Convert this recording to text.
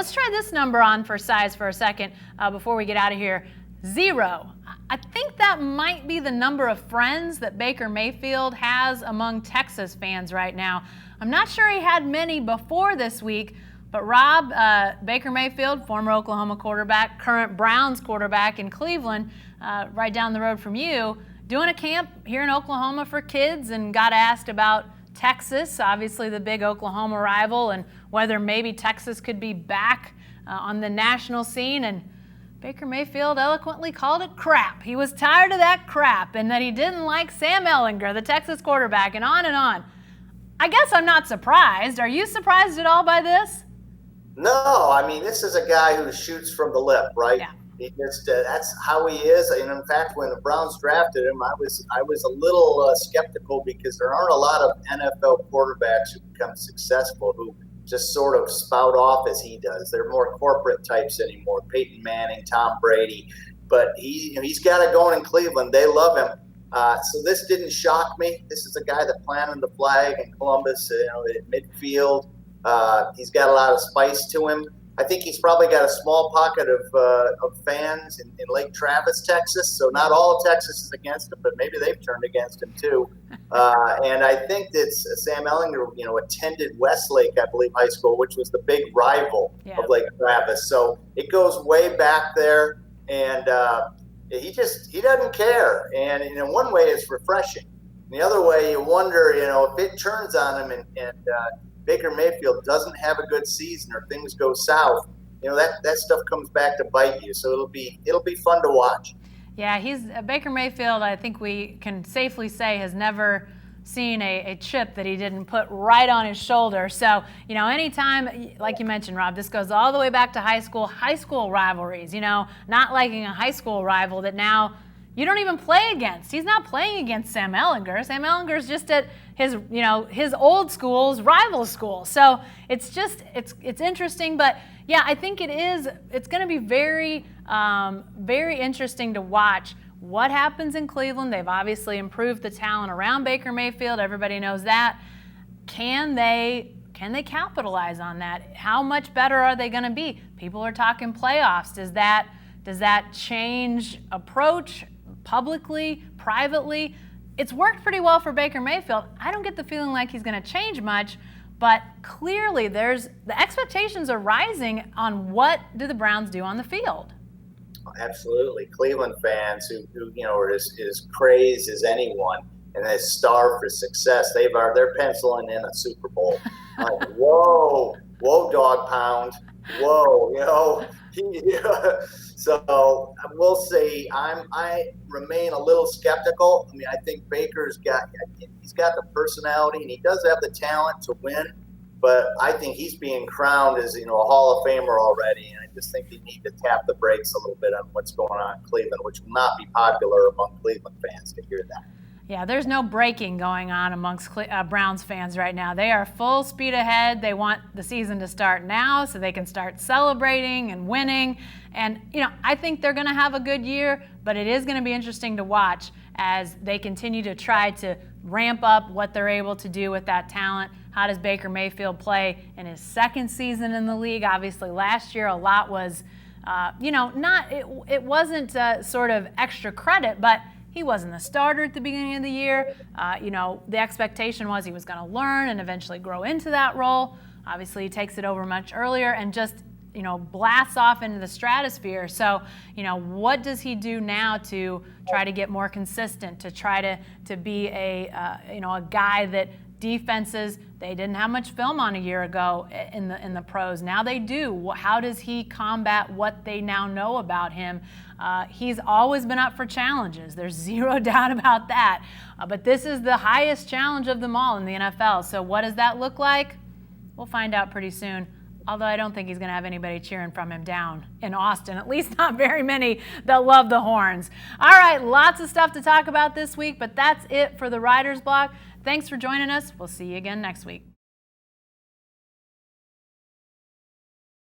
let's try this number on for size for a second before we get out of here. 0. I think that might be the number of friends that Baker Mayfield has among Texas fans right now. I'm not sure he had many before this week, but Rob, Baker Mayfield, former Oklahoma quarterback, current Browns quarterback in Cleveland, right down the road from you, doing a camp here in Oklahoma for kids, and got asked about Texas, obviously the big Oklahoma rival, and whether maybe Texas could be back on the national scene. And Baker Mayfield eloquently called it crap. He was tired of that crap, and that he didn't like Sam Ehlinger, the Texas quarterback, and on and on. I guess I'm not surprised. Are you surprised at all by this? No, I mean, this is a guy who shoots from the lip, right? Yeah. He just that's how he is. And in fact, when the Browns drafted him, I was a little skeptical, because there aren't a lot of NFL quarterbacks who become successful who just sort of spout off as he does. They're more corporate types anymore. Peyton Manning, Tom Brady, but he's got it going in Cleveland. They love him. So this didn't shock me. This is a guy that planted the flag in Columbus, at midfield. He's got a lot of spice to him. I think he's probably got a small pocket of fans in Lake Travis, Texas. So not all of Texas is against him, but maybe they've turned against him too. And I think that Sam Ehlinger, attended Westlake, I believe, high school, which was the big rival of Lake Travis. So it goes way back there, and he doesn't care. And in one way, it's refreshing. The other way, you wonder, if it turns on him and Baker Mayfield doesn't have a good season, or things go south, that stuff comes back to bite you. So it'll be fun to watch. Yeah, he's Baker Mayfield, I think we can safely say, has never seen a chip that he didn't put right on his shoulder. So, anytime, like you mentioned, Rob, this goes all the way back to high school rivalries, not liking a high school rival that now you don't even play against. He's not playing against Sam Ehlinger. Sam Ehlinger's just at his old school's rival school. So it's interesting, but yeah, I think it's going to be very, very interesting to watch what happens in Cleveland. They've obviously improved the talent around Baker Mayfield. Everybody knows that. Can they capitalize on that? How much better are they going to be? People are talking playoffs. Does that change approach publicly, privately? It's worked pretty well for Baker Mayfield. I don't get the feeling like he's going to change much, but clearly the expectations are rising on what do the Browns do on the field. Absolutely. Cleveland fans who are as crazed as anyone and they starve for success. They're penciling in a Super Bowl. Like, whoa, dog pound. Whoa, So we'll see. I remain a little skeptical. I mean, I think Baker's got the personality, and he does have the talent to win. But I think he's being crowned as a Hall of Famer already, and I just think they need to tap the brakes a little bit on what's going on in Cleveland, which will not be popular among Cleveland fans to hear that. Yeah, there's no braking going on amongst Browns fans right now. They are full speed ahead. They want the season to start now so they can start celebrating and winning. And, I think they're going to have a good year, but it is going to be interesting to watch as they continue to try to ramp up what they're able to do with that talent. How does Baker Mayfield play in his second season in the league? Obviously, last year a lot was, it wasn't sort of extra credit, but he wasn't the starter at the beginning of the year. The expectation was he was going to learn and eventually grow into that role. Obviously, he takes it over much earlier and just, blasts off into the stratosphere. So, what does he do now to try to get more consistent, to try to be a guy that defenses, they didn't have much film on a year ago in the pros. Now they do. How does he combat what they now know about him? He's always been up for challenges. There's zero doubt about that. But this is the highest challenge of them all in the NFL. So what does that look like? We'll find out pretty soon. Although I don't think he's going to have anybody cheering from him down in Austin, at least not very many that love the horns. All right, lots of stuff to talk about this week, but that's it for the Writer's Block. Thanks for joining us. We'll see you again next week.